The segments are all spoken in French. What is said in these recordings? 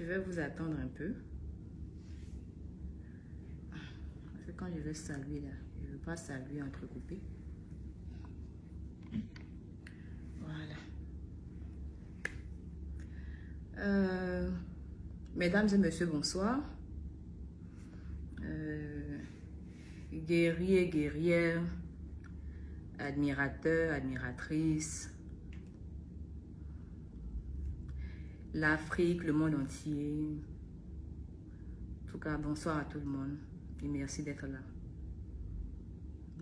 Je vais vous attendre un peu. Parce que quand je vais saluer là, je ne veux pas saluer entrecoupé. Voilà. Mesdames et messieurs, bonsoir. Guerriers, guerrières, admirateurs, admiratrices, l'Afrique, le monde entier. En tout cas, bonsoir à tout le monde et merci d'être là.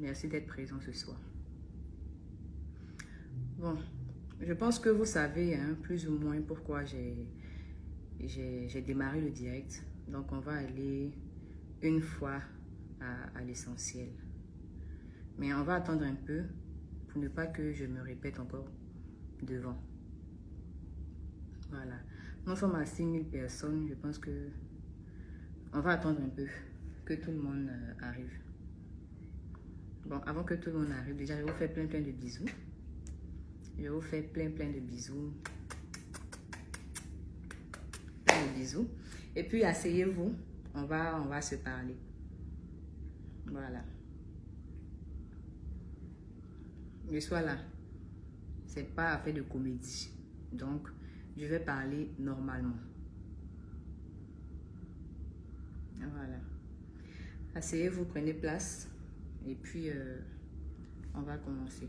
Merci d'être présent ce soir. Bon, je pense que vous savez plus ou moins pourquoi j'ai démarré le direct. Donc, on va aller une fois à l'essentiel. Mais on va attendre un peu pour ne pas que je me répète encore devant. Voilà. Nous sommes à 6000 personnes. Je pense que on va attendre un peu que tout le monde arrive. Bon, avant que tout le monde arrive, déjà, je vous fais plein de bisous. Je vous fais plein de bisous. Plein de bisous. Et puis, asseyez-vous. On va se parler. Voilà. Je sois là. C'est pas affaire de comédie. Donc, je vais parler normalement. Voilà. Asseyez-vous, prenez place. Et puis, on va commencer.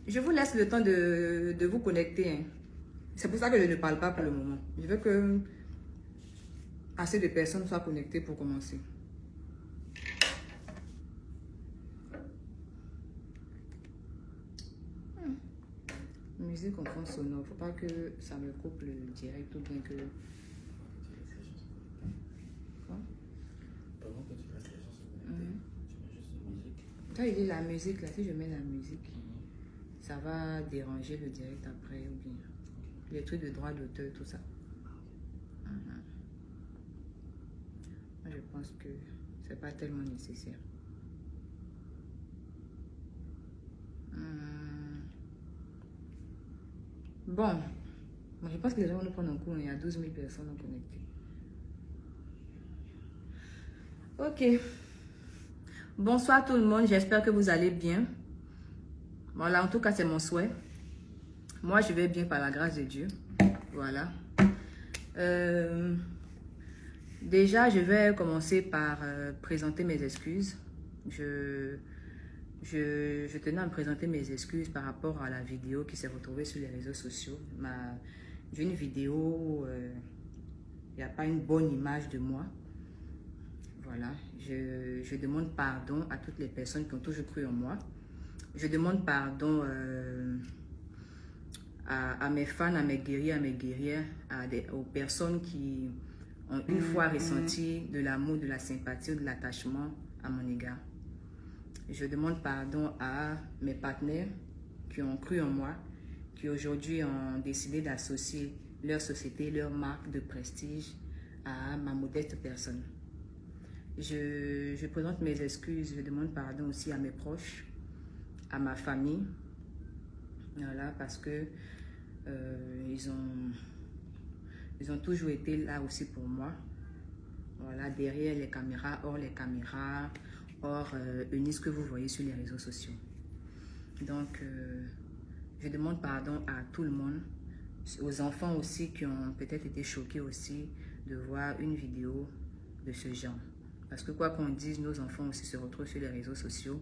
Je vous laisse le temps de vous connecter. C'est pour ça que je ne parle pas pour le moment. Je veux que assez de personnes soient connectées pour commencer. Musique en fond sonore. Il ne faut pas que ça me coupe le direct ou bien que... Quoi? Pendant que tu laisses les gens se connecter, tu mets juste une musique. Quand il dit la musique, là, si je mets la musique, ça va déranger le direct après ou bien les trucs de droit d'auteur, tout ça. Moi, je pense que c'est pas tellement nécessaire. Bon, moi, je pense que les gens vont nous prendre en cours. Il y a 12 000 personnes connectées. Ok. Bonsoir tout le monde. J'espère que vous allez bien. Voilà, en tout cas, c'est mon souhait. Moi, je vais bien par la grâce de Dieu. Voilà. Déjà, je vais commencer par présenter mes excuses. Je tenais à me présenter mes excuses par rapport à la vidéo qui s'est retrouvée sur les réseaux sociaux. J'ai une vidéo, il n'y a pas une bonne image de moi. Voilà, je demande pardon à toutes les personnes qui ont toujours cru en moi. Je demande pardon à mes fans, à mes guerriers, à mes guerrières, aux personnes qui ont une fois ressenti de l'amour, de la sympathie ou de l'attachement à mon égard. Je demande pardon à mes partenaires qui ont cru en moi, qui aujourd'hui ont décidé d'associer leur société, leur marque de prestige à ma modeste personne. Je présente mes excuses, je demande pardon aussi à mes proches, à ma famille, voilà, parce que ils ont toujours été là aussi pour moi, voilà, derrière les caméras, hors les caméras, hors Eunice que vous voyez sur les réseaux sociaux. Donc, je demande pardon à tout le monde, aux enfants aussi qui ont peut-être été choqués aussi de voir une vidéo de ce genre. Parce que quoi qu'on dise, nos enfants aussi se retrouvent sur les réseaux sociaux.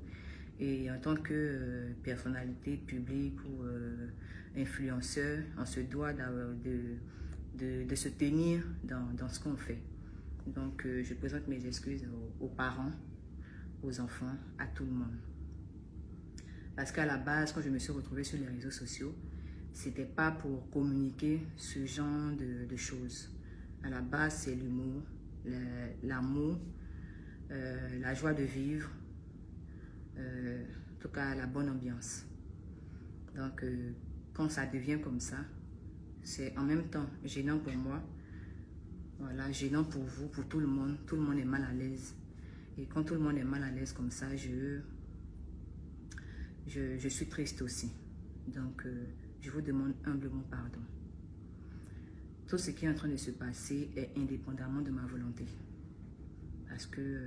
Et en tant que personnalité publique ou influenceur, on se doit de se tenir dans ce qu'on fait. Donc, je présente mes excuses aux parents, aux enfants, à tout le monde. Parce qu'à la base, quand je me suis retrouvée sur les réseaux sociaux, c'était pas pour communiquer ce genre de choses. À la base, c'est l'humour, l'amour, la joie de vivre, en tout cas la bonne ambiance. Donc, quand ça devient comme ça, c'est en même temps gênant pour moi. Voilà, gênant pour vous, pour tout le monde. Tout le monde est mal à l'aise. Et quand tout le monde est mal à l'aise comme ça, je suis triste aussi. Donc, je vous demande humblement pardon. Tout ce qui est en train de se passer est indépendamment de ma volonté. Parce que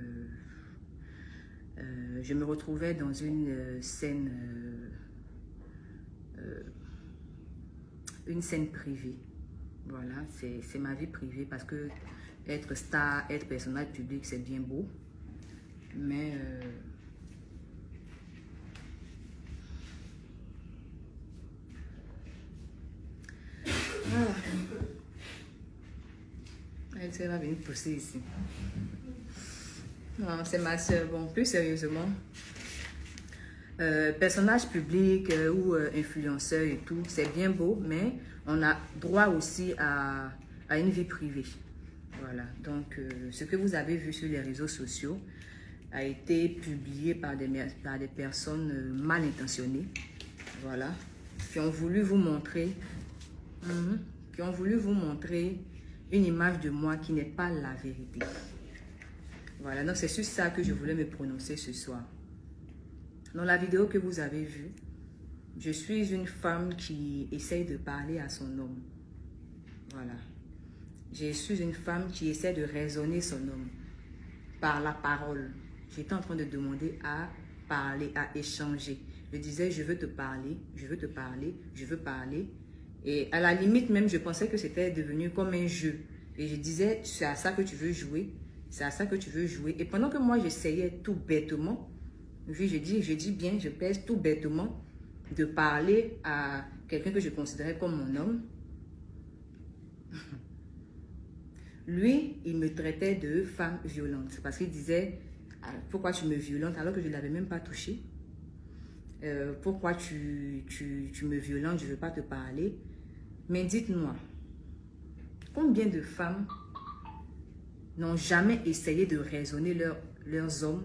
je me retrouvais dans une scène privée. Voilà, c'est ma vie privée parce que être star, être personnage public, c'est bien beau. Mais elle va venir pousser ici. Non, c'est ma soeur. Bon, plus sérieusement, personnage public ou influenceur et tout, c'est bien beau, mais on a droit aussi à une vie privée. Voilà, donc ce que vous avez vu sur les réseaux sociaux a été publié par des personnes mal intentionnées. Voilà, qui ont voulu vous montrer, une image de moi qui n'est pas la vérité. Voilà, donc c'est sur ça que je voulais me prononcer ce soir. Dans la vidéo que vous avez vue, je suis une femme qui essaye de parler à son homme. Voilà. Je suis une femme qui essaie de raisonner son homme par la parole. J'étais en train de demander à parler, à échanger. Je disais, je veux te parler, je veux te parler, je veux parler. Et à la limite même, je pensais que c'était devenu comme un jeu. Et je disais, c'est à ça que tu veux jouer, c'est à ça que tu veux jouer. Et pendant que moi, j'essayais tout bêtement, oui, je dis bien, je pèse tout bêtement de parler à quelqu'un que je considérais comme mon homme. Lui, il me traitait de femme violente parce qu'il disait, pourquoi tu me violentes alors que je ne l'avais même pas touché? Pourquoi tu me violentes, je ne veux pas te parler. Mais dites-moi, combien de femmes n'ont jamais essayé de raisonner leurs hommes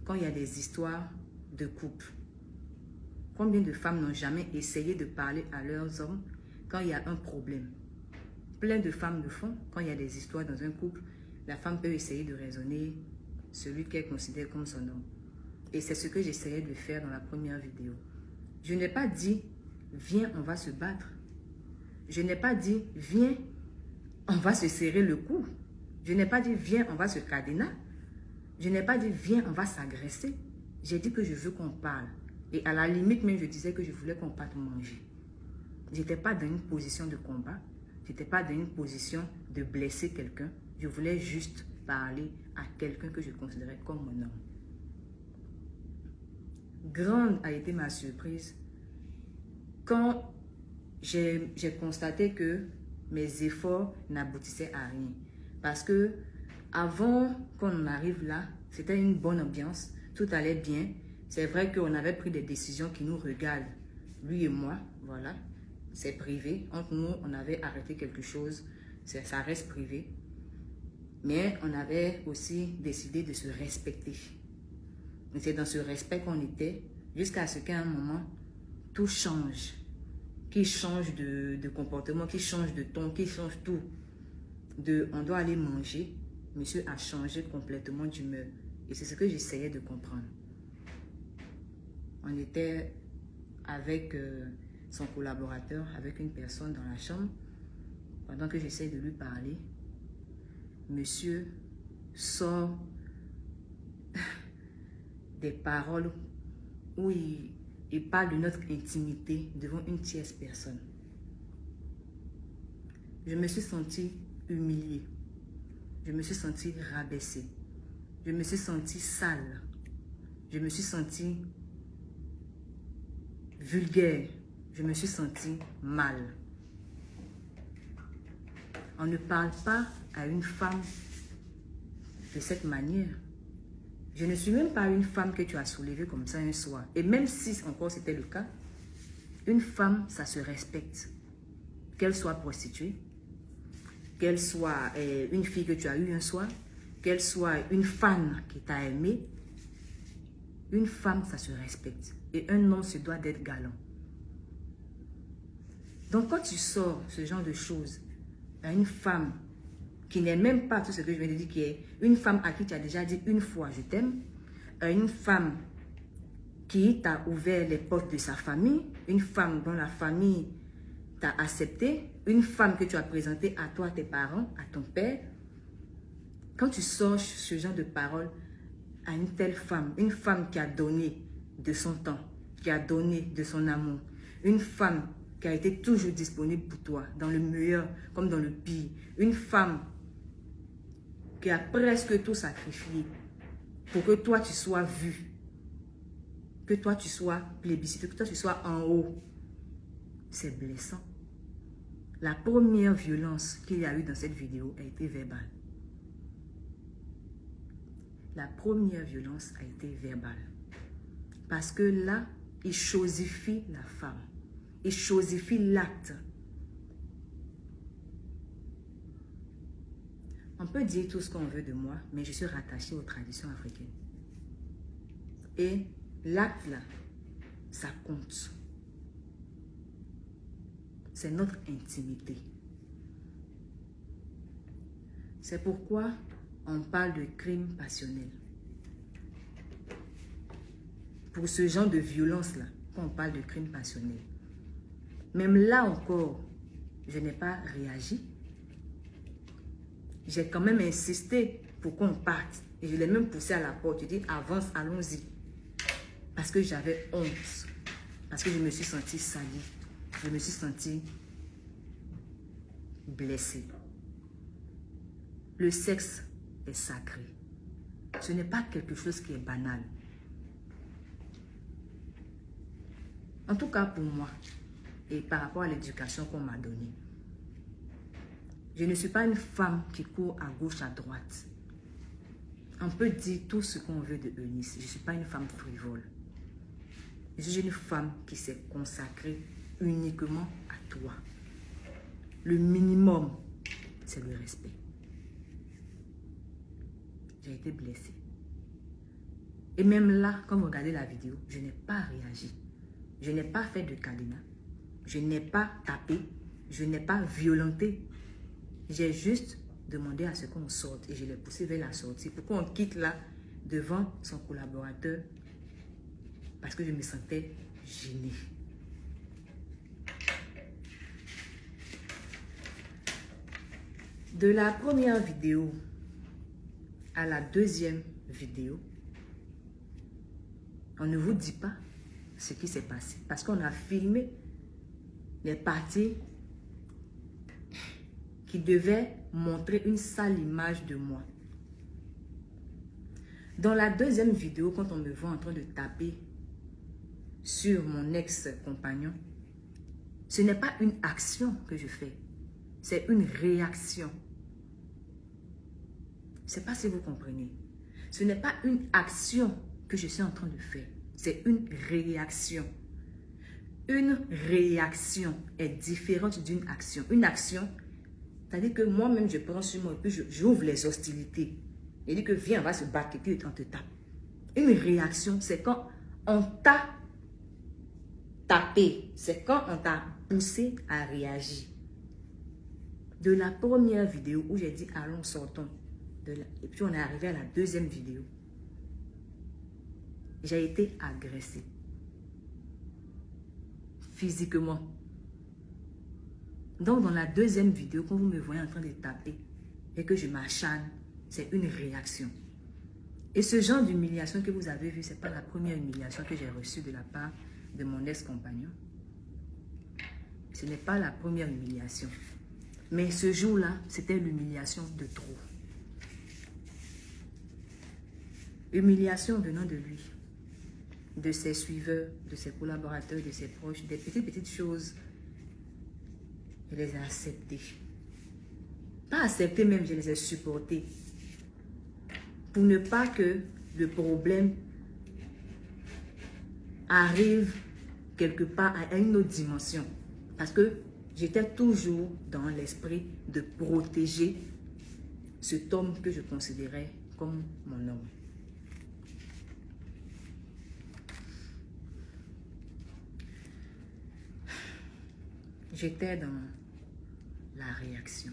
quand il y a des histoires de couple? Combien de femmes n'ont jamais essayé de parler à leurs hommes quand il y a un problème? Plein de femmes le font. Quand il y a des histoires dans un couple, la femme peut essayer de raisonner celui qu'elle considère comme son homme. Et c'est ce que j'essayais de faire dans la première vidéo. Je n'ai pas dit, viens, on va se battre. Je n'ai pas dit, viens, on va se serrer le cou. Je n'ai pas dit, viens, on va se cadener. Je n'ai pas dit, viens, on va s'agresser. J'ai dit que je veux qu'on parle. Et à la limite, même, je disais que je voulais qu'on parte manger. Je n'étais pas dans une position de combat. Je n'étais pas dans une position de blesser quelqu'un. Je voulais juste parler à quelqu'un que je considérais comme mon homme. Grande a été ma surprise quand j'ai constaté que mes efforts n'aboutissaient à rien. Parce que avant qu'on arrive là, c'était une bonne ambiance, tout allait bien. C'est vrai qu'on avait pris des décisions qui nous regardent, lui et moi, voilà. C'est privé. Entre nous, on avait arrêté quelque chose, ça reste privé. Mais on avait aussi décidé de se respecter. Et c'est dans ce respect qu'on était, jusqu'à ce qu'à un moment, tout change. Qui change de comportement, qui change de ton, qui change tout. On doit aller manger. Monsieur a changé complètement d'humeur. Et c'est ce que j'essayais de comprendre. On était avec son collaborateur, avec une personne dans la chambre. Pendant que j'essaie de lui parler, monsieur sort des paroles où il parle de notre intimité devant une tierce personne. Je me suis sentie humiliée. Je me suis sentie rabaissée. Je me suis sentie sale. Je me suis sentie vulgaire. Je me suis sentie mal. On ne parle pas à une femme de cette manière. Je ne suis même pas une femme que tu as soulevée comme ça un soir. Et même si encore c'était le cas, une femme, ça se respecte. Qu'elle soit prostituée, qu'elle soit une fille que tu as eue un soir, qu'elle soit une fan qui t'a aimé, une femme, ça se respecte. Et un homme se doit d'être galant. Donc, quand tu sors ce genre de choses à une femme qui n'est même pas tout ce que je viens de dire, qui est une femme à qui tu as déjà dit une fois je t'aime, une femme qui t'a ouvert les portes de sa famille, une femme dont la famille t'a accepté, une femme que tu as présentée à toi, à tes parents, à ton père. Quand tu sors ce genre de paroles à une telle femme, une femme qui a donné de son temps, qui a donné de son amour, une femme qui a été toujours disponible pour toi, dans le meilleur comme dans le pire, une femme qui a presque tout sacrifié pour que toi tu sois vu, que toi tu sois plébiscité, que toi tu sois en haut. C'est blessant. La première violence qu'il y a eu dans cette vidéo a été verbale. La première violence a été verbale. Parce que là, il chosifie la femme. Il chosifie l'acte. On peut dire tout ce qu'on veut de moi, mais je suis rattachée aux traditions africaines. Et l'acte là, ça compte. C'est notre intimité. C'est pourquoi on parle de crime passionnel. Pour ce genre de violence-là, quand on parle de crime passionnel. Même là encore, je n'ai pas réagi. J'ai quand même insisté pour qu'on parte. Et je l'ai même poussé à la porte. Je dis, avance, allons-y. Parce que j'avais honte. Parce que je me suis sentie salie. Je me suis sentie blessée. Le sexe est sacré. Ce n'est pas quelque chose qui est banal. En tout cas pour moi, et par rapport à l'éducation qu'on m'a donnée, je ne suis pas une femme qui court à gauche, à droite. On peut dire tout ce qu'on veut de Eunice. Je ne suis pas une femme frivole. Je suis une femme qui s'est consacrée uniquement à toi. Le minimum, c'est le respect. J'ai été blessée. Et même là, quand vous regardez la vidéo, je n'ai pas réagi. Je n'ai pas fait de cadenas. Je n'ai pas tapé. Je n'ai pas violenté. J'ai juste demandé à ce qu'on sorte et je l'ai poussé vers la sortie pour qu'on quitte là devant son collaborateur parce que je me sentais gênée. De la première vidéo à la deuxième vidéo, on ne vous dit pas ce qui s'est passé parce qu'on a filmé les parties qui devaient montrer une sale image de moi. Dans la deuxième vidéo, quand on me voit en train de taper sur mon ex-compagnon, ce n'est pas une action que je fais, c'est une réaction. Je ne sais pas si vous comprenez. Ce n'est pas une action que je suis en train de faire, c'est une réaction. Une réaction est différente d'une action. Une action, c'est-à-dire que moi-même, je prends sur moi et puis j'ouvre les hostilités. Et dit que viens, on va se battre et puis on te tape. Une réaction, c'est quand on t'a tapé. C'est quand on t'a poussé à réagir. De la première vidéo où j'ai dit allons, sortons. Et puis on est arrivé à la deuxième vidéo. J'ai été agressée. Physiquement. Donc dans la deuxième vidéo, quand vous me voyez en train de taper et que je m'acharne, c'est une réaction. Et ce genre d'humiliation que vous avez vu, ce n'est pas la première humiliation que j'ai reçue de la part de mon ex-compagnon. Ce n'est pas la première humiliation. Mais ce jour-là, c'était l'humiliation de trop. Humiliation venant de lui, de ses suiveurs, de ses collaborateurs, de ses proches, des petites choses. Je les ai acceptées. Pas acceptées même, je les ai supportées. Pour ne pas que le problème arrive quelque part à une autre dimension. Parce que j'étais toujours dans l'esprit de protéger cet homme que je considérais comme mon homme. J'étais dans la réaction.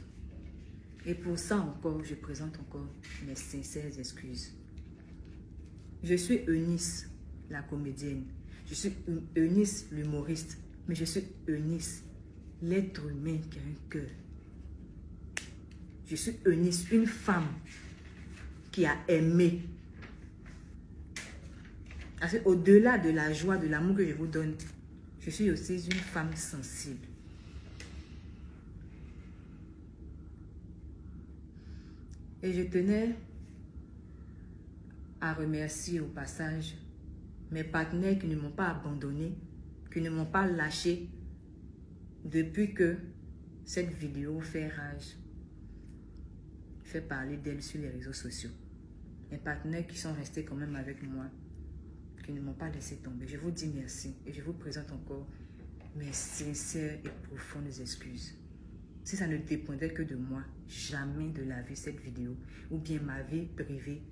Et pour ça encore, je présente encore mes sincères excuses. Je suis Eunice, la comédienne. Je suis Eunice, l'humoriste. Mais je suis Eunice, l'être humain qui a un cœur. Je suis Eunice, une femme qui a aimé. Au-delà de la joie, de l'amour que je vous donne, je suis aussi une femme sensible. Et je tenais à remercier au passage mes partenaires qui ne m'ont pas abandonné, qui ne m'ont pas lâché depuis que cette vidéo fait rage, fait parler d'elle sur les réseaux sociaux. Mes partenaires qui sont restés quand même avec moi, qui ne m'ont pas laissé tomber. Je vous dis merci et je vous présente encore mes sincères et profondes excuses. Si ça ne dépendait que de moi, jamais de la vie cette vidéo ou bien ma vie privée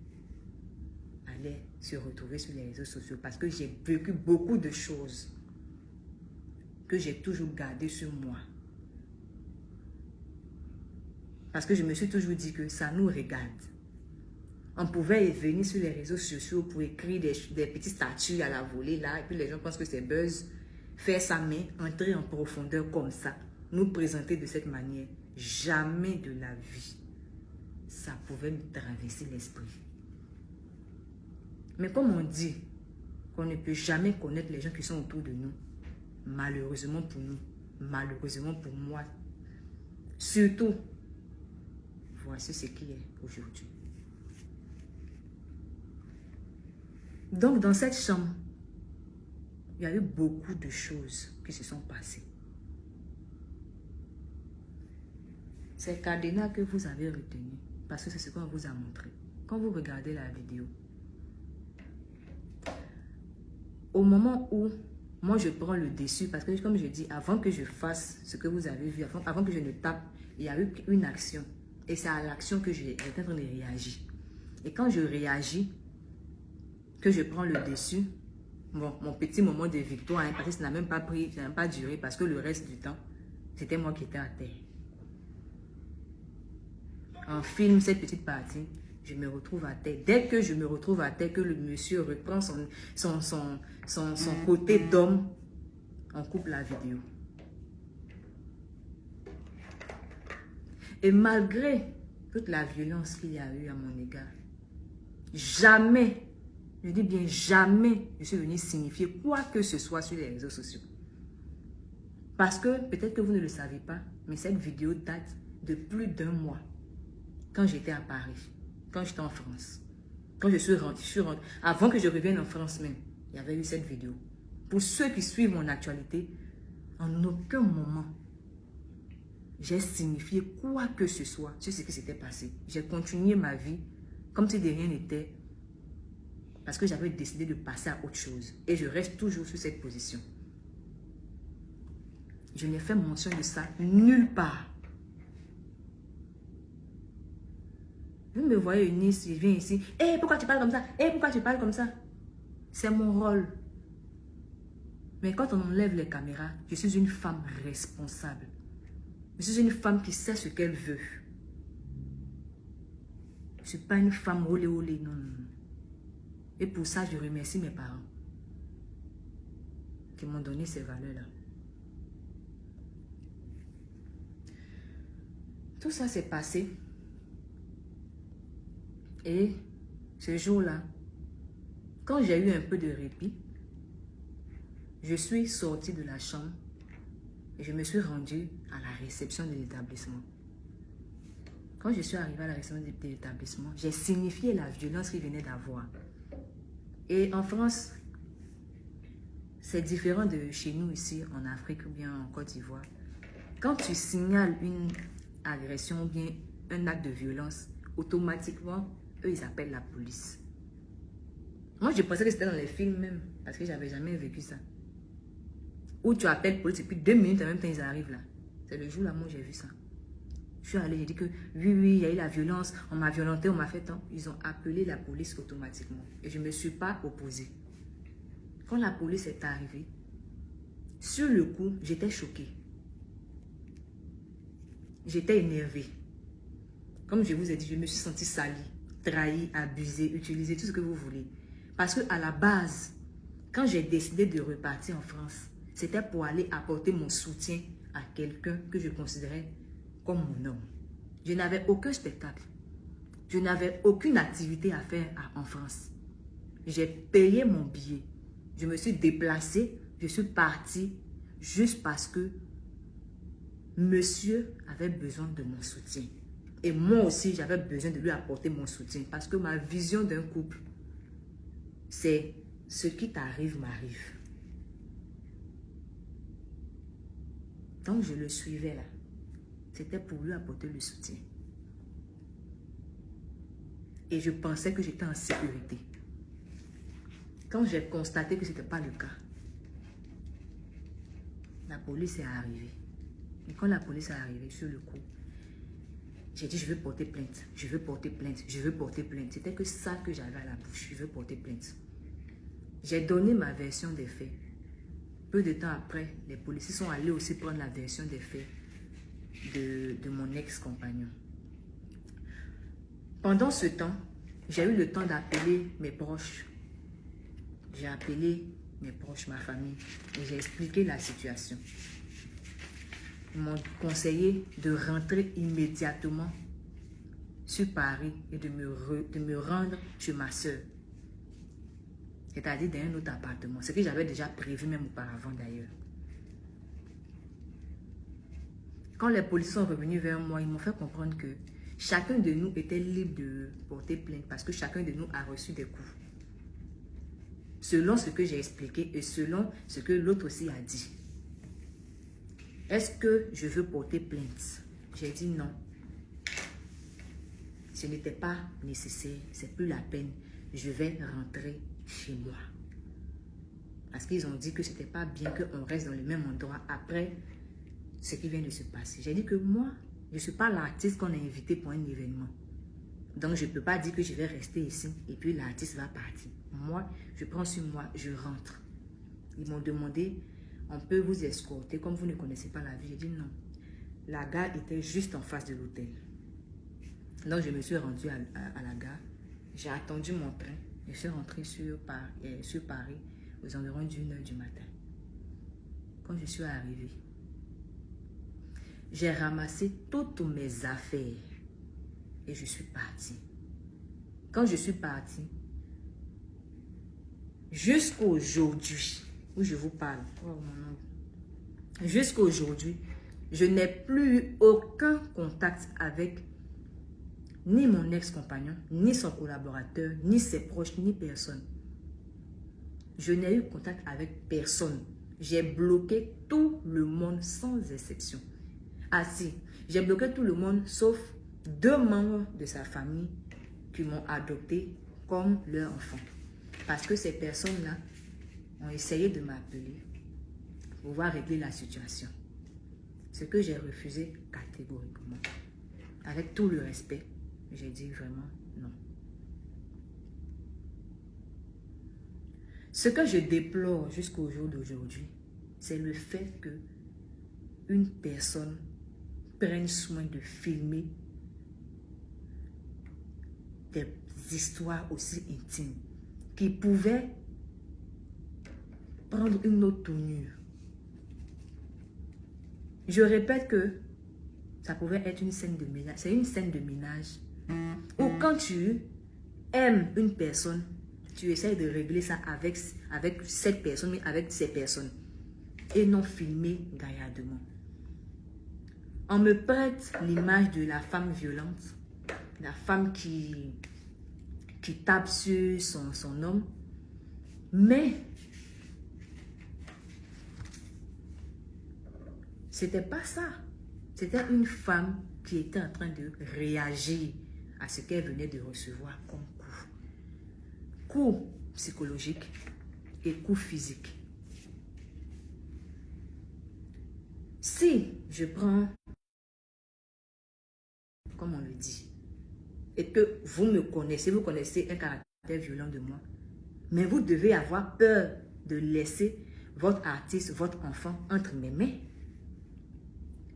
allait se retrouver sur les réseaux sociaux parce que j'ai vécu beaucoup de choses que j'ai toujours gardées sur moi. Parce que je me suis toujours dit que ça nous regarde. On pouvait venir sur les réseaux sociaux pour écrire des petits statuts à la volée là, et puis les gens pensent que c'est buzz. Faire sa main, entrer en profondeur comme ça, nous présenter de cette manière, jamais de la vie, ça pouvait me traverser l'esprit. Mais comme on dit qu'on ne peut jamais connaître les gens qui sont autour de nous, malheureusement pour nous, malheureusement pour moi, surtout, voici ce qui est aujourd'hui. Donc, dans cette chambre, il y a eu beaucoup de choses qui se sont passées. C'est cadenas que vous avez retenu, parce que c'est ce qu'on vous a montré. Quand vous regardez la vidéo, au moment où moi je prends le dessus, parce que comme je dis, avant que je fasse ce que vous avez vu, avant que je ne tape, il y a eu une action. Et c'est à l'action que j'étais en train de réagir. Et quand je réagis, que je prends le dessus, bon, mon petit moment de victoire, hein, parce que ça n'a même pas pris, ça n'a même pas duré, parce que le reste du temps, c'était moi qui étais à terre. On filme cette petite partie, je me retrouve à terre. Dès que je me retrouve à terre, que le monsieur reprend son côté d'homme, on coupe la vidéo. Et malgré toute la violence qu'il y a eu à mon égard, jamais, je dis bien jamais, je suis venue signifier quoi que ce soit sur les réseaux sociaux. Parce que, peut-être que vous ne le savez pas, mais cette vidéo date de plus d'1 mois. Quand j'étais à Paris, quand j'étais en France, quand je suis rentrée, avant que je revienne en France même, il y avait eu cette vidéo. Pour ceux qui suivent mon actualité, en aucun moment, j'ai signifié quoi que ce soit sur ce qui s'était passé. J'ai continué ma vie comme si de rien n'était, parce que j'avais décidé de passer à autre chose. Et je reste toujours sur cette position. Je n'ai fait mention de ça nulle part. Vous me voyez Eunice, je viens ici. Hey, pourquoi tu parles comme ça? Hey, pourquoi tu parles comme ça? C'est mon rôle. Mais quand on enlève les caméras, je suis une femme responsable. Je suis une femme qui sait ce qu'elle veut. Je ne suis pas une femme olé olé, non, non. Et pour ça, je remercie mes parents qui m'ont donné ces valeurs-là. Tout ça s'est passé. Et ce jour-là, quand j'ai eu un peu de répit, je suis sortie de la chambre et je me suis rendue à la réception de l'établissement. Quand je suis arrivée à la réception de l'établissement, j'ai signifié la violence qu'il venait d'avoir. Et en France, c'est différent de chez nous ici en Afrique ou bien en Côte d'Ivoire. Quand tu signales une agression ou bien un acte de violence, automatiquement, eux, ils appellent la police. Moi, je pensais que c'était dans les films même, parce que j'avais jamais vécu ça. Où tu appelles police et puis 2 minutes en même temps, ils arrivent là. C'est le jour là, moi, j'ai vu ça. Je suis allée, j'ai dit que oui, il y a eu la violence, on m'a violenté, on m'a fait tant. Ils ont appelé la police automatiquement. Et je ne me suis pas opposée. Quand la police est arrivée, sur le coup, j'étais choquée. j'étais énervée. Comme je vous ai dit, je me suis sentie salie, trahie, abusée, utilisée, tout ce que vous voulez. Parce qu'à la base, quand j'ai décidé de repartir en France, c'était pour aller apporter mon soutien à quelqu'un que je considérais comme mon homme. Je n'avais aucun spectacle. Je n'avais aucune activité à faire en France. J'ai payé mon billet. Je me suis déplacée. Je suis partie juste parce que monsieur avait besoin de mon soutien. Et moi aussi, j'avais besoin de lui apporter mon soutien. Parce que ma vision d'un couple, c'est ce qui t'arrive m'arrive. Donc, je le suivais là. C'était pour lui apporter le soutien. Et je pensais que j'étais en sécurité. Quand j'ai constaté que ce n'était pas le cas, la police est arrivée. Et quand la police est arrivée sur le coup, j'ai dit, je veux porter plainte, je veux porter plainte, je veux porter plainte. C'était que ça que j'avais à la bouche, je veux porter plainte. J'ai donné ma version des faits. Peu de temps après, les policiers sont allés aussi prendre la version des faits de mon ex-compagnon. Pendant ce temps, j'ai eu le temps d'appeler mes proches. J'ai appelé mes proches, ma famille, et j'ai expliqué la situation. Ils m'ont conseillé de rentrer immédiatement sur Paris et de me rendre chez ma soeur. C'est-à-dire dans un autre appartement. Ce que j'avais déjà prévu même auparavant d'ailleurs. Quand les policiers sont revenus vers moi, ils m'ont fait comprendre que chacun de nous était libre de porter plainte parce que chacun de nous a reçu des coups. Selon ce que j'ai expliqué et selon ce que l'autre aussi a dit. Est-ce que je veux porter plainte? J'ai dit non. Ce n'était pas nécessaire, c'est plus la peine. Je vais rentrer chez moi. Parce qu'ils ont dit que ce n'était pas bien qu'on reste dans le même endroit après ce qui vient de se passer. J'ai dit que moi, je ne suis pas l'artiste qu'on a invité pour un événement. Donc, je ne peux pas dire que je vais rester ici et puis l'artiste va partir. Moi, je prends sur moi, je rentre. Ils m'ont demandé, on peut vous escorter comme vous ne connaissez pas la vie. J'ai dit non. La gare était juste en face de l'hôtel. Donc, je me suis rendue à la gare. J'ai attendu mon train. Je suis rentrée sur Paris aux environs d'1h du matin. Quand je suis arrivée, j'ai ramassé toutes mes affaires et je suis partie. Quand je suis partie, jusqu'aujourd'hui, où je vous parle, jusqu'aujourd'hui, je n'ai plus eu aucun contact avec ni mon ex-compagnon, ni son collaborateur, ni ses proches, ni personne. Je n'ai eu contact avec personne. J'ai bloqué tout le monde sans exception. Ah si, j'ai bloqué tout le monde sauf 2 membres de sa famille qui m'ont adopté comme leur enfant. Parce que ces personnes-là ont essayé de m'appeler pour pouvoir régler la situation. Ce que j'ai refusé catégoriquement. Avec tout le respect, j'ai dit vraiment non. Ce que je déplore jusqu'au jour d'aujourd'hui, c'est le fait que une personne prenne soin de filmer des histoires aussi intimes qui pouvaient prendre une autre tournure. Je répète que ça pouvait être une scène de ménage. C'est une scène de ménage où quand tu aimes une personne, tu essaies de régler ça avec cette personne, mais avec ces personnes. Et non filmer gaillardement. On me prête l'image de la femme violente, la femme qui tape sur son homme. Mais c'était pas ça. C'était une femme qui était en train de réagir à ce qu'elle venait de recevoir comme coup. Coup psychologique et coup physique. Si je prends, comme on le dit, et que vous me connaissez, vous connaissez un caractère violent de moi, mais vous devez avoir peur de laisser votre artiste, votre enfant entre mes mains.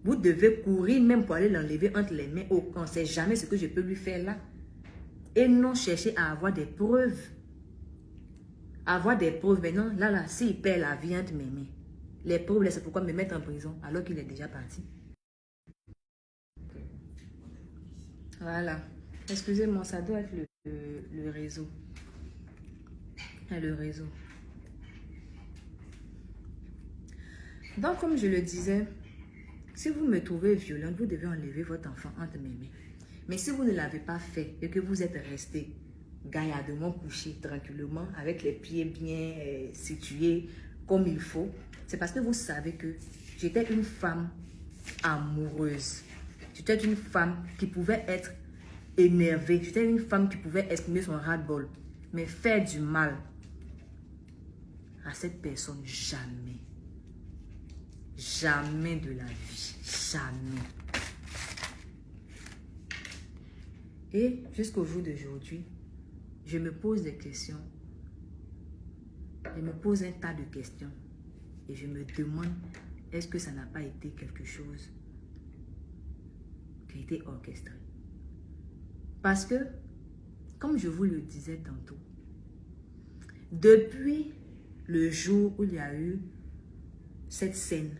Vous devez courir même pour aller l'enlever entre les mains. Oh, on ne sait jamais ce que je peux lui faire là. Et non chercher à avoir des preuves. Avoir des preuves. Maintenant, là, s'il perd la vie entre mes mains, les preuves, c'est pourquoi me mettre en prison alors qu'il est déjà parti. Voilà. Excusez-moi, ça doit être le réseau. Le réseau. Donc, comme je le disais, si vous me trouvez violente, vous devez enlever votre enfant entre mes mains. Mais si vous ne l'avez pas fait et que vous êtes resté gaillardement couché tranquillement, avec les pieds bien situés comme il faut, c'est parce que vous savez que j'étais une femme amoureuse. J'étais une femme qui pouvait être énervée. J'étais une femme qui pouvait exprimer son ras-le-bol. Mais faire du mal à cette personne, jamais. Jamais de la vie. Jamais. Et jusqu'au jour d'aujourd'hui, je me pose des questions. Je me pose un tas de questions. Et je me demande, est-ce que ça n'a pas été quelque chose qui a été orchestré? Parce que, comme je vous le disais tantôt, depuis le jour où il y a eu cette scène,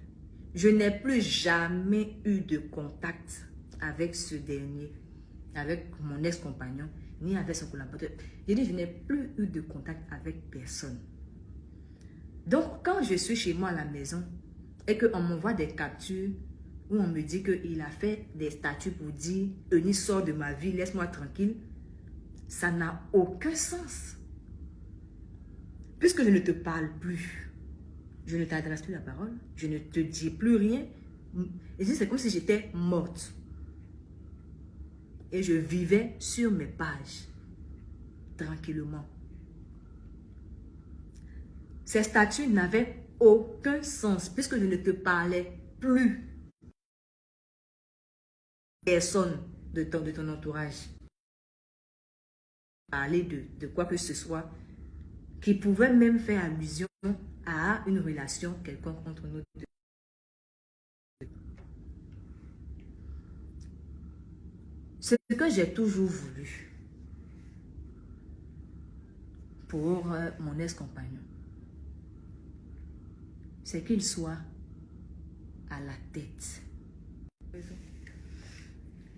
je n'ai plus jamais eu de contact avec ce dernier, avec mon ex-compagnon, ni avec son collaborateur. J'ai dit, je n'ai plus eu de contact avec personne. Donc, quand je suis chez moi à la maison et qu'on m'envoie des captures où on me dit qu'il a fait des statuts pour dire « Eunice, sort de ma vie, laisse-moi tranquille », ça n'a aucun sens. Puisque je ne te parle plus, je ne t'adresse plus la parole, je ne te dis plus rien. Et c'est comme si j'étais morte. Et je vivais sur mes pages, tranquillement. Ces statuts n'avaient aucun sens, puisque je ne te parlais plus. Personne de ton entourage. Parler de quoi que ce soit qui pouvait même faire allusion à une relation quelconque entre nous deux. Ce que j'ai toujours voulu pour mon ex-compagnon, c'est qu'il soit à la tête.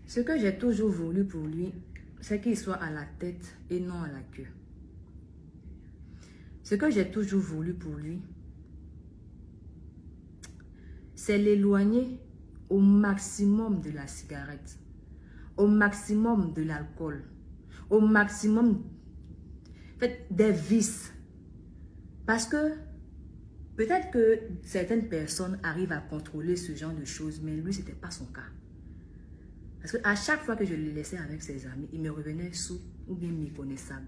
Ce que j'ai toujours voulu pour lui, c'est qu'il soit à la tête et non à la queue. Ce que j'ai toujours voulu pour lui, c'est l'éloigner au maximum de la cigarette, au maximum de l'alcool, au maximum des vices. Parce que peut-être que certaines personnes arrivent à contrôler ce genre de choses, mais lui, ce n'était pas son cas. Parce qu'à chaque fois que je le laissais avec ses amis, il me revenait sous ou bien méconnaissable.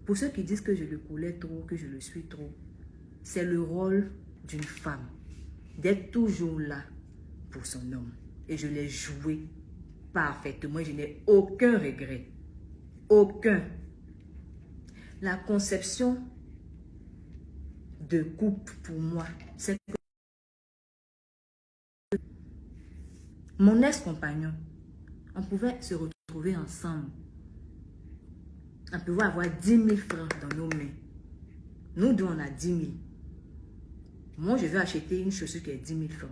Pour ceux qui disent que je le coulais trop, que je le suis trop, c'est le rôle d'une femme d'être toujours là pour son homme. Et je l'ai joué parfaitement. Je n'ai aucun regret. Aucun. La conception de couple pour moi, c'est que mon ex-compagnon, on pouvait se retrouver ensemble. On pouvait avoir 10 000 francs dans nos mains. Nous deux, on a 10 000. Moi, je vais acheter une chaussure qui est 10 000 francs.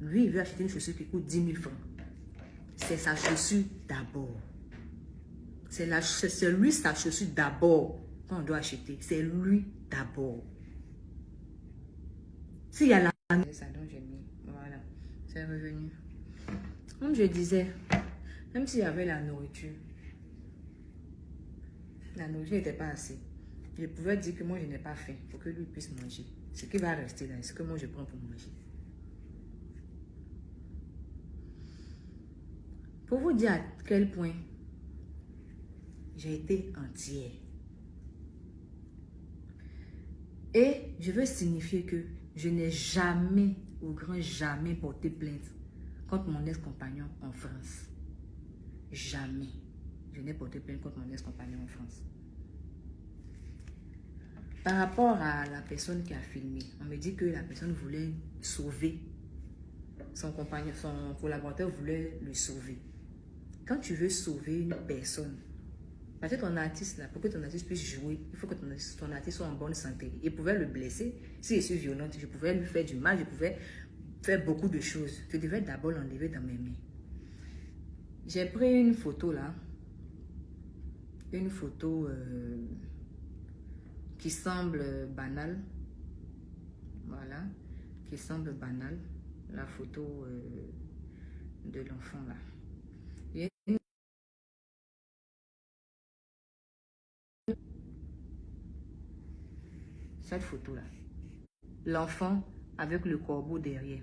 Lui, il veut acheter une chaussure qui coûte 10 000 francs. C'est sa chaussure d'abord. C'est lui sa chaussure d'abord qu'on doit acheter. C'est lui d'abord. S'il y a la... Ça, donc j'ai mis. Voilà. C'est revenu. Comme je disais, même s'il y avait la nourriture n'était pas assez. Je pouvais dire que moi, je n'ai pas faim pour que lui puisse manger. Ce qui va rester là, c'est ce que moi, je prends pour manger. Pour vous dire à quel point j'ai été entière. Et je veux signifier que je n'ai jamais, au grand jamais, porté plainte contre mon ex-compagnon en France. Jamais. Je n'ai porté plainte contre mon ex-compagnon en France. Par rapport à la personne qui a filmé, on me dit que la personne voulait sauver son compagnon, son collaborateur voulait le sauver. Quand tu veux sauver une personne, parce que ton artiste, là, pour que ton artiste puisse jouer, il faut que ton artiste soit en bonne santé. Il pouvait le blesser. Si je suis violente, je pouvais lui faire du mal, je pouvais faire beaucoup de choses. Je devais d'abord l'enlever dans mes mains. J'ai pris une photo là. Une photo qui semble banale. Voilà. Qui semble banale. La photo de l'enfant là. Cette photo là. L'enfant avec le corbeau derrière.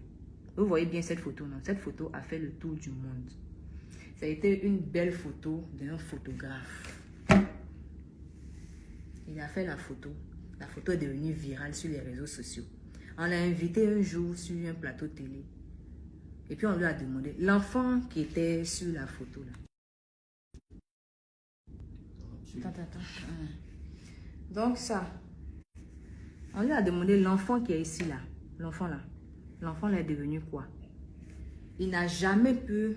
Vous voyez bien cette photo, non? Cette photo a fait le tour du monde. Ça a été une belle photo d'un photographe. Il a fait la photo. La photo est devenue virale sur les réseaux sociaux. On l'a invité un jour sur un plateau télé. Et puis on lui a demandé, l'enfant qui était sur la photo là. Attends. Donc ça, on lui a demandé l'enfant qui est ici là. L'enfant là. L'enfant là est devenu quoi? Il n'a jamais pu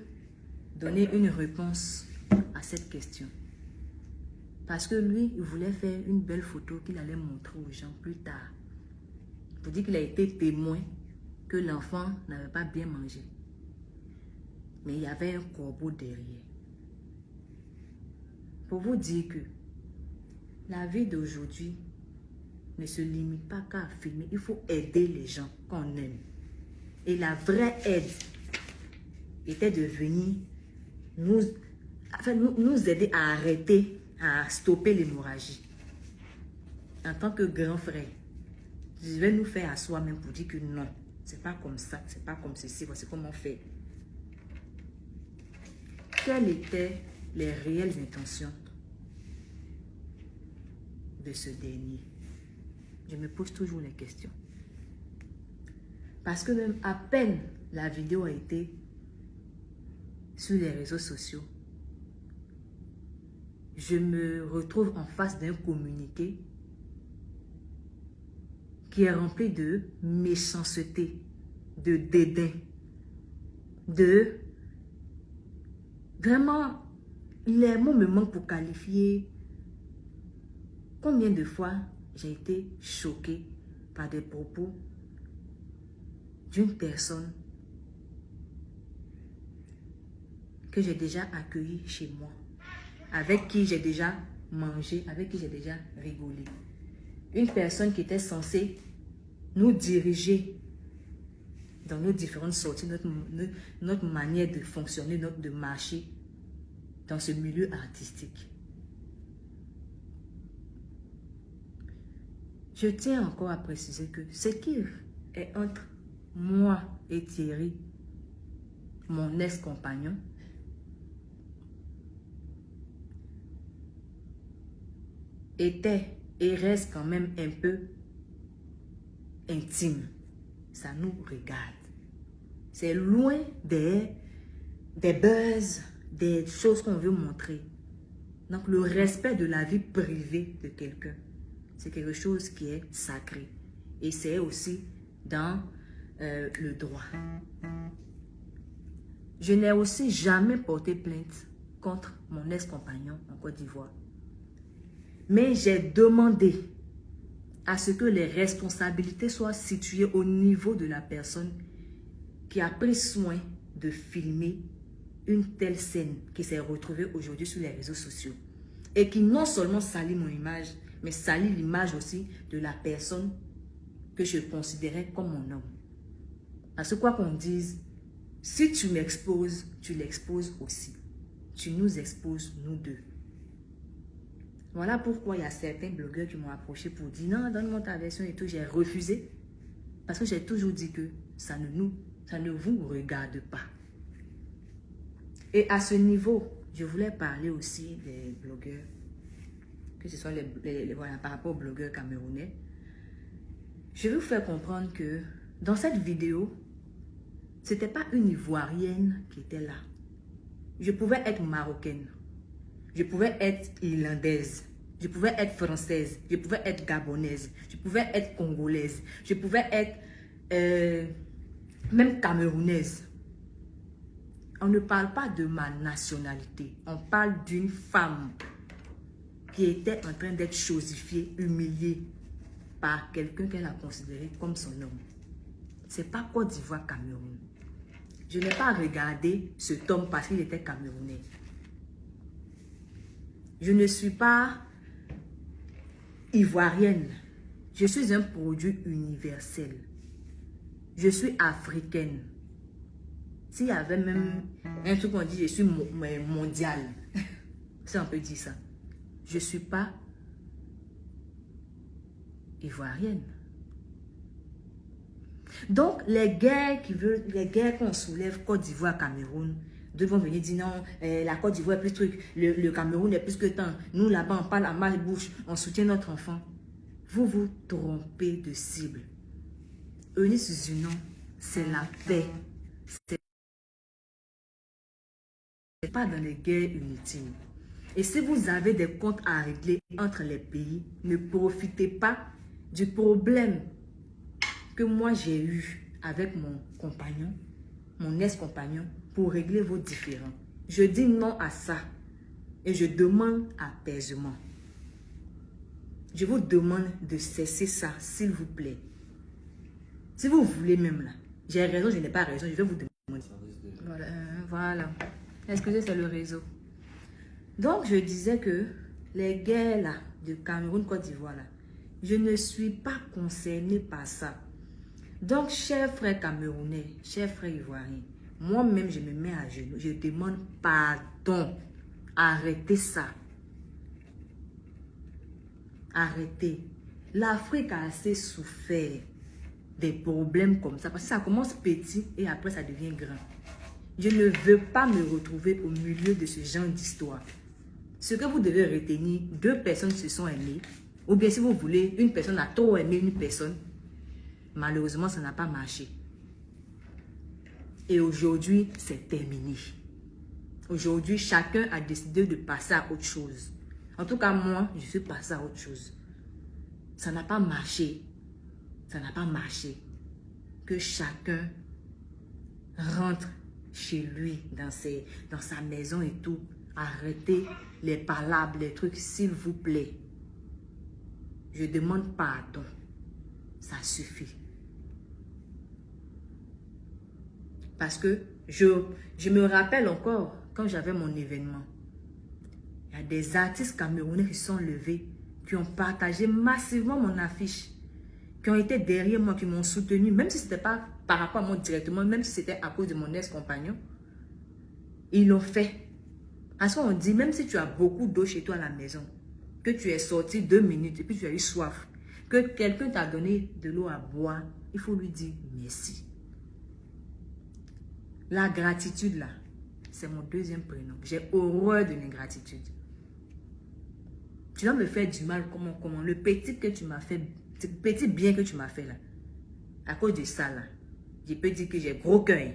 donner une réponse à cette question. Parce que lui, il voulait faire une belle photo qu'il allait montrer aux gens plus tard. Pour dire qu'il a été témoin que l'enfant n'avait pas bien mangé. Mais il y avait un corbeau derrière. Pour vous dire que la vie d'aujourd'hui ne se limite pas qu'à filmer. Il faut aider les gens qu'on aime. Et la vraie aide était de venir nous aider à arrêter, à stopper l'hémorragie. En tant que grand frère, je vais nous faire à soi-même pour dire que non, c'est pas comme ça, c'est pas comme ceci, voici comment on fait. Quelles étaient les réelles intentions de ce dernier? Je me pose toujours les questions. Parce que même à peine la vidéo a été sur les réseaux sociaux, je me retrouve en face d'un communiqué qui est rempli de méchanceté, de dédain, de... Vraiment, les mots me manquent pour qualifier combien de fois j'ai été choquée par des propos d'une personne que j'ai déjà accueillie chez moi, avec qui j'ai déjà mangé, avec qui j'ai déjà rigolé. Une personne qui était censée nous diriger dans nos différentes sorties, notre manière de fonctionner, de marcher dans ce milieu artistique. Je tiens encore à préciser que ce qui est entre moi et Thierry, mon ex-compagnon, était et reste quand même un peu intime. Ça nous regarde. C'est loin des buzz, des choses qu'on veut montrer. Donc le respect de la vie privée de quelqu'un, c'est quelque chose qui est sacré. Et c'est aussi dans le droit. Je n'ai aussi jamais porté plainte contre mon ex-compagnon en Côte d'Ivoire. Mais j'ai demandé à ce que les responsabilités soient situées au niveau de la personne qui a pris soin de filmer une telle scène qui s'est retrouvée aujourd'hui sur les réseaux sociaux et qui non seulement salit mon image, mais salit l'image aussi de la personne que je considérais comme mon homme. Parce que quoi qu'on dise, si tu m'exposes, tu l'exposes aussi. Tu nous exposes, nous deux. Voilà pourquoi il y a certains blogueurs qui m'ont approché pour dire non, donne-moi ta version et tout. J'ai refusé parce que j'ai toujours dit que ça ne vous regarde pas. Et à ce niveau, je voulais parler aussi des blogueurs, que ce soit voilà, par rapport aux blogueurs camerounais. Je vais vous faire comprendre que dans cette vidéo, ce n'était pas une Ivoirienne qui était là. Je pouvais être marocaine. Je pouvais être irlandaise, je pouvais être française, je pouvais être gabonaise, je pouvais être congolaise, je pouvais être même camerounaise. On ne parle pas de ma nationalité. On parle d'une femme qui était en train d'être chosifiée, humiliée par quelqu'un qu'elle a considéré comme son homme. C'est pas Côte d'Ivoire, Cameroun. Je n'ai pas regardé cet homme parce qu'il était camerounais. Je ne suis pas ivoirienne. Je suis un produit universel. Je suis africaine. S'il y avait même un truc qu'on dit, je suis mondiale. Si on peut dire ça. Je ne suis pas ivoirienne. Donc, les guerres qu'on soulève, Côte d'Ivoire, Cameroun, d'autres vont venir dire non, la Côte d'Ivoire est plus truc, le Cameroun est plus que tant. Nous, là-bas, on parle à marche-bouche, on soutient notre enfant. Vous vous trompez de cible. Eunice Zunon, c'est la paix. C'est pas dans les guerres inutiles. Et si vous avez des comptes à régler entre les pays, ne profitez pas du problème que moi j'ai eu avec mon compagnon, mon ex-compagnon, pour régler vos différends. Je dis non à ça et je demande apaisement. Je vous demande de cesser ça, s'il vous plaît. Si vous voulez même là, j'ai raison, je n'ai pas raison, je vais vous demander. Voilà. Excusez, c'est le réseau. Donc, je disais que les guerres là, de Cameroun, Côte d'Ivoire, là, je ne suis pas concernée par ça. Donc, chers frères camerounais, chers frères ivoiriens, moi-même, je me mets à genoux. Je demande pardon. Arrêtez ça. Arrêtez. L'Afrique a assez souffert des problèmes comme ça. Parce que ça commence petit et après, ça devient grand. Je ne veux pas me retrouver au milieu de ce genre d'histoire. Ce que vous devez retenir, 2 personnes se sont aimées. Ou bien si vous voulez, une personne a trop aimé une personne. Malheureusement, ça n'a pas marché. Et aujourd'hui, c'est terminé. Aujourd'hui, chacun a décidé de passer à autre chose. En tout cas, moi, je suis passée à autre chose. Ça n'a pas marché. Ça n'a pas marché. Que chacun rentre chez lui, dans sa maison et tout. Arrêtez les palabres, les trucs, s'il vous plaît. Je demande pardon. Ça suffit. Parce que je me rappelle encore, quand j'avais mon événement, il y a des artistes camerounais qui sont levés, qui ont partagé massivement mon affiche, qui ont été derrière moi, qui m'ont soutenu, même si ce n'était pas par rapport à moi directement, même si c'était à cause de mon ex-compagnon. Ils l'ont fait. Parce qu'on dit, même si tu as beaucoup d'eau chez toi à la maison, que tu es sorti 2 minutes et puis tu as eu soif, que quelqu'un t'a donné de l'eau à boire, il faut lui dire merci. La gratitude, là, c'est mon 2e prénom. J'ai horreur de l'ingratitude. Tu dois me faire du mal, comment? Le petit que tu m'as fait, le petit bien que tu m'as fait, là, à cause de ça, là, je peux dire que j'ai gros cœur.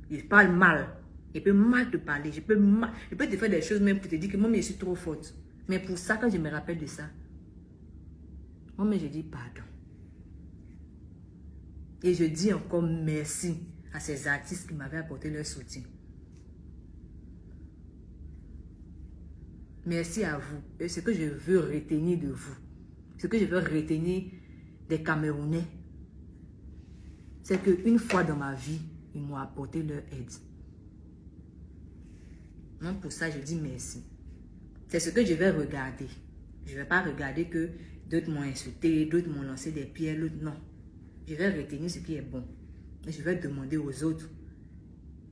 Je parle mal. Je peux mal te parler. Je peux te faire des choses même pour te dire que moi, je suis trop forte. Mais pour ça, quand je me rappelle de ça, moi, je dis pardon. Et je dis encore merci à ces artistes qui m'avaient apporté leur soutien. Merci à vous. Et ce que je veux retenir de vous, ce que je veux retenir des Camerounais, c'est qu'une fois dans ma vie, ils m'ont apporté leur aide. Donc pour ça, je dis merci. C'est ce que je vais regarder. Je ne vais pas regarder que d'autres m'ont insulté, d'autres m'ont lancé des pierres, l'autre non. Je vais retenir ce qui est bon. Et je vais demander aux autres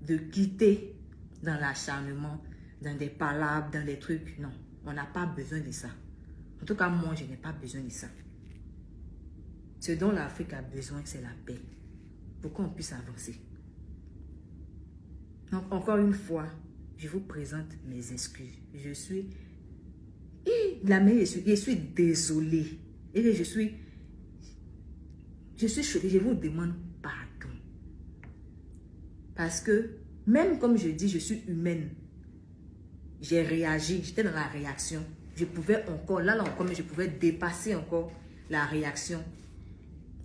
de quitter dans l'acharnement, dans des palabres, dans des trucs. Non, on n'a pas besoin de ça. En tout cas, moi, je n'ai pas besoin de ça. Ce dont l'Afrique a besoin, c'est la paix. Pour qu'on puisse avancer. Donc, encore une fois, je vous présente mes excuses. Je suis désolée. Et je suis choquée. Je vous demande pardon. Parce que, même comme je dis, je suis humaine. J'ai réagi. J'étais dans la réaction. Je pouvais encore, là encore, mais je pouvais dépasser encore la réaction.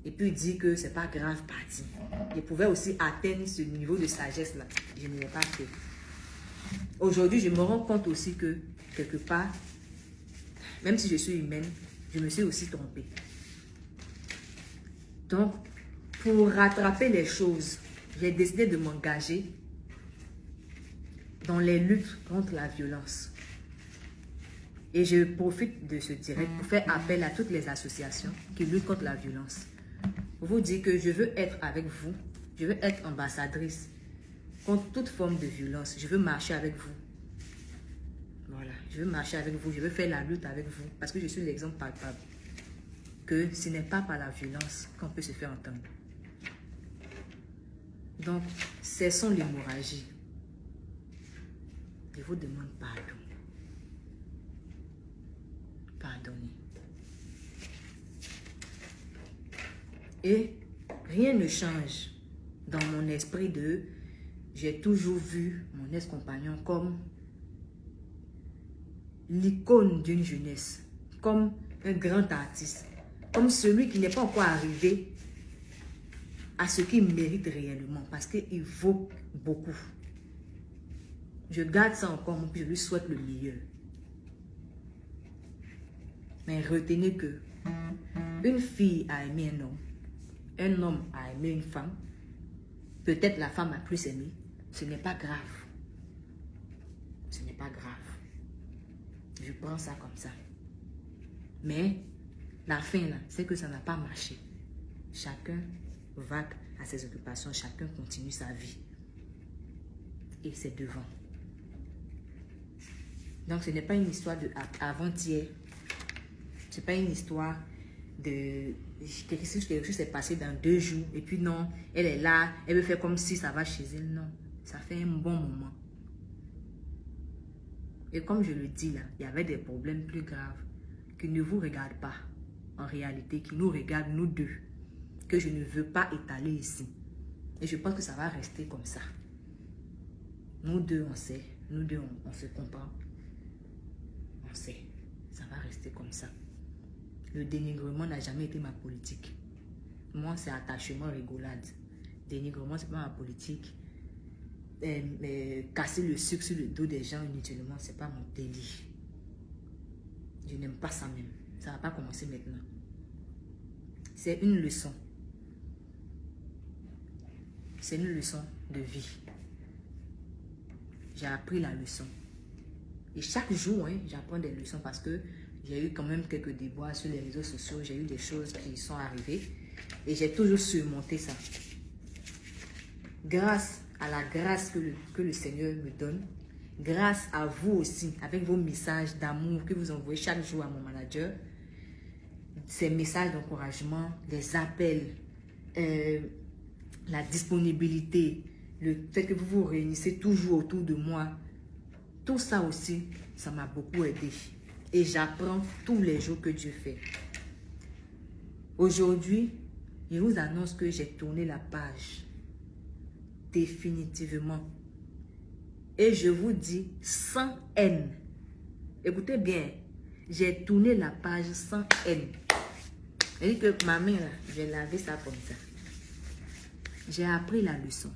et puis dire que c'est pas grave, parti. Je pouvais aussi atteindre ce niveau de sagesse-là. Je ne l'ai pas fait. Aujourd'hui, je me rends compte aussi que, quelque part, même si je suis humaine, je me suis aussi trompée. Donc, pour rattraper les choses, j'ai décidé de m'engager dans les luttes contre la violence. Et je profite de ce direct pour faire appel à toutes les associations qui luttent contre la violence. Pour vous dire que je veux être avec vous, je veux être ambassadrice contre toute forme de violence. Je veux marcher avec vous. Voilà, je veux marcher avec vous, je veux faire la lutte avec vous parce que je suis l'exemple palpable que ce n'est pas par la violence qu'on peut se faire entendre. Donc, cessons l'hémorragie. Je vous demande pardon. Pardonnez. Et rien ne change dans mon esprit de... J'ai toujours vu mon ex-compagnon comme l'icône d'une jeunesse, comme un grand artiste, comme celui qui n'est pas encore arrivé à ce qu'il mérite réellement, parce qu'il vaut beaucoup. Je garde ça encore, je lui souhaite le meilleur. Mais retenez que une fille a aimé un homme a aimé une femme, peut-être la femme a plus aimé, ce n'est pas grave. Ce n'est pas grave. Je prends ça comme ça. Mais la fin, là, c'est que ça n'a pas marché. Chacun va à ses occupations, chacun continue sa vie. Et c'est devant. Donc, ce n'est pas une histoire de avant-hier. Ce n'est pas une histoire de quelque chose s'est passé dans 2 jours. Et puis non, elle est là, elle veut faire comme si ça va chez elle. Non, ça fait un bon moment. Et comme je le dis là, il y avait des problèmes plus graves qui ne vous regardent pas. En réalité, qui nous regardent nous deux. Que je ne veux pas étaler ici. Et je pense que ça va rester comme ça. Nous deux, on sait. Nous deux, on se comprend. On sait. Ça va rester comme ça. Le dénigrement n'a jamais été ma politique. Moi, c'est attachement, rigolade. Dénigrement, c'est pas ma politique. Casser le sucre sur le dos des gens inutilement, c'est pas mon délire. Je n'aime pas ça même. Ça va pas commencer maintenant. C'est une leçon. C'est une leçon de vie. J'ai appris la leçon. Et chaque jour, hein, j'apprends des leçons parce que j'ai eu quand même quelques déboires sur les réseaux sociaux. J'ai eu des choses qui sont arrivées. Et j'ai toujours surmonté ça. Grâce à la grâce que le Seigneur me donne, grâce à vous aussi, avec vos messages d'amour que vous envoyez chaque jour à mon manager, ces messages d'encouragement, les appels, la disponibilité, le fait que vous vous réunissez toujours autour de moi, tout ça aussi, ça m'a beaucoup aidé. Et j'apprends tous les jours que Dieu fait. Aujourd'hui, je vous annonce que j'ai tourné la page. Définitivement. Et je vous dis sans haine. Écoutez bien, j'ai tourné la page sans haine. Je dis que ma main, là, je vais laver ça comme ça. J'ai appris la leçon.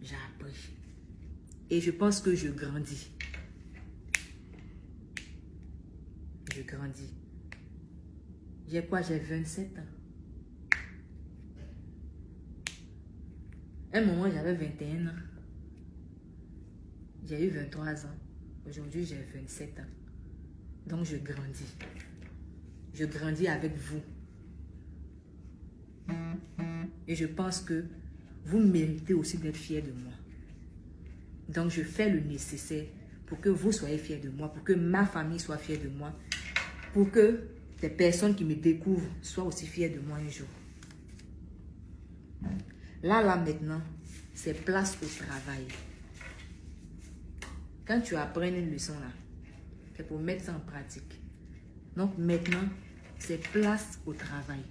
J'ai appris. Et je pense que je grandis. Je grandis. J'ai quoi? J'ai 27 ans. À un moment, j'avais 21 ans. J'ai eu 23 ans. Aujourd'hui, j'ai 27 ans. Donc, je grandis. Je grandis avec vous. Et je pense que vous méritez aussi d'être fiers de moi. Donc, je fais le nécessaire pour que vous soyez fiers de moi, pour que ma famille soit fière de moi, pour que les personnes qui me découvrent soient aussi fières de moi un jour. Là, maintenant, c'est place au travail. Quand tu apprends une leçon là, c'est pour mettre ça en pratique. Donc maintenant, c'est place au travail.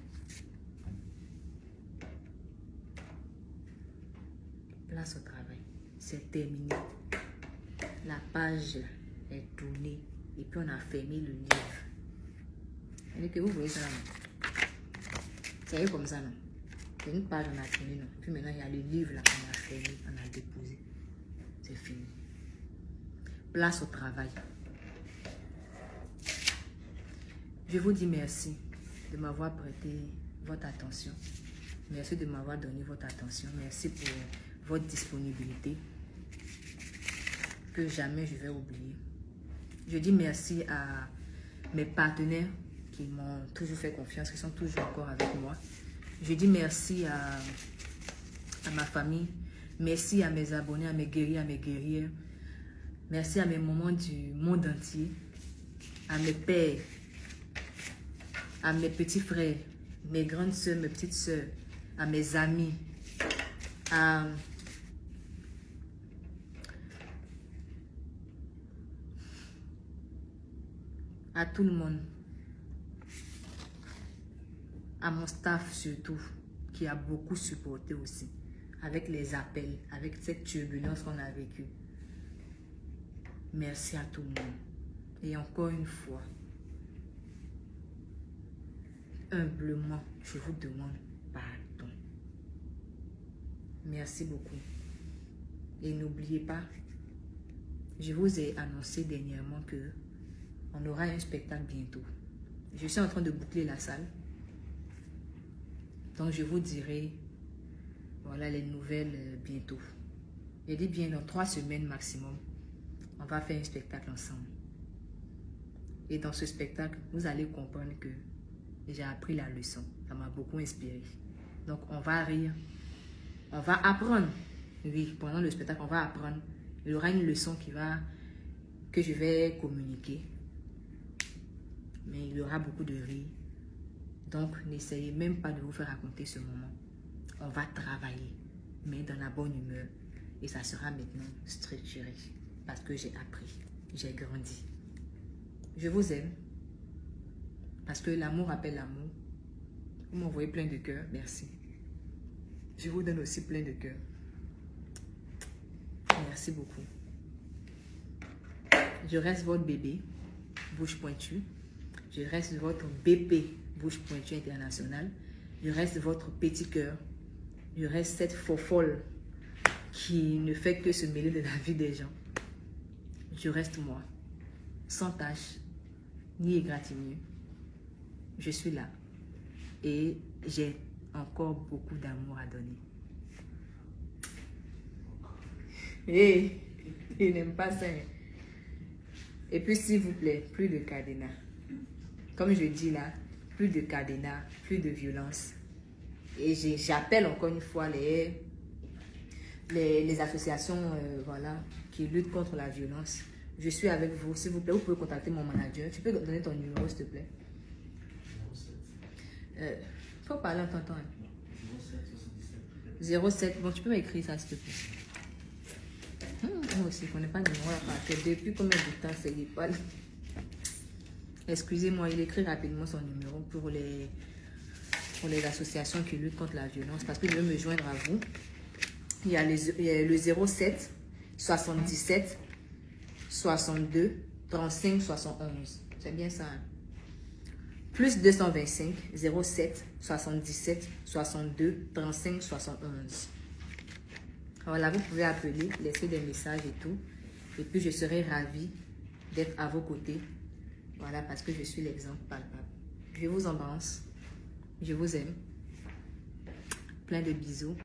Place au travail. C'est terminé. La page est tournée et puis on a fermé le livre. Et que vous voyez ça là. C'est comme ça, non? C'est une page, on a fini, non? Puis maintenant, il y a le livre là qu'on a fermé, on a déposé. C'est fini. Place au travail. Je vous dis merci de m'avoir prêté votre attention. Merci de m'avoir donné votre attention. Merci pour votre disponibilité que jamais je vais oublier. Je dis merci à mes partenaires qui m'ont toujours fait confiance, qui sont toujours encore avec moi. Je dis merci à ma famille. Merci à mes abonnés, à mes guerriers, à mes guerrières. Merci à mes mamans du monde entier. À mes pères, à mes petits frères, mes grandes soeurs, mes petites soeurs, à mes amis, à tout le monde, à mon staff surtout, qui a beaucoup supporté aussi, avec les appels, avec cette turbulence qu'on a vécue. Merci à tout le monde. Et encore une fois, humblement, je vous demande pardon. Merci beaucoup. Et n'oubliez pas, je vous ai annoncé dernièrement que on aura un spectacle bientôt. Je suis en train de boucler la salle. Donc je vous dirai, voilà les nouvelles bientôt. Je dis bien dans 3 semaines maximum, on va faire un spectacle ensemble. Et dans ce spectacle, vous allez comprendre que j'ai appris la leçon. Ça m'a beaucoup inspiré. Donc on va rire, on va apprendre. Oui, pendant le spectacle, on va apprendre. Il y aura une leçon que je vais communiquer. Mais il y aura beaucoup de rire. Donc, n'essayez même pas de vous faire raconter ce moment. On va travailler, mais dans la bonne humeur. Et ça sera maintenant structuré. Parce que j'ai appris, j'ai grandi. Je vous aime. Parce que l'amour appelle l'amour. Vous m'envoyez plein de cœurs, merci. Je vous donne aussi plein de cœurs. Merci beaucoup. Je reste votre bébé, bouche pointue. Je reste votre BP, bouche pointue internationale. Je reste votre petit cœur. Je reste cette fofolle qui ne fait que se mêler de la vie des gens. Je reste moi, sans tâche, ni égratignure. Je suis là et j'ai encore beaucoup d'amour à donner. Hé, il n'aime pas ça. Et puis, s'il vous plaît, plus de cadenas. Comme je dis là, plus de cadenas, plus de violence. Et j'appelle encore une fois les associations voilà, qui luttent contre la violence. Je suis avec vous, s'il vous plaît. Vous pouvez contacter mon manager. Tu peux donner ton numéro, s'il te plaît. 07. Faut parler en t'entendant. 07. Bon, tu peux m'écrire ça, s'il te plaît. Moi aussi, je ne connais pas de numéro à partir. Depuis combien de temps c'est pas. Excusez-moi, il écrit rapidement son numéro pour les associations qui luttent contre la violence. Parce que je veux me joindre à vous. Il y a le 07 77 62 35 71. C'est bien ça. Hein? Plus 225 07 77 62 35 71. Voilà, vous pouvez appeler, laisser des messages et tout. Et puis je serai ravie d'être à vos côtés. Voilà, parce que je suis l'exemple palpable. Je vous embrasse. Je vous aime. Plein de bisous.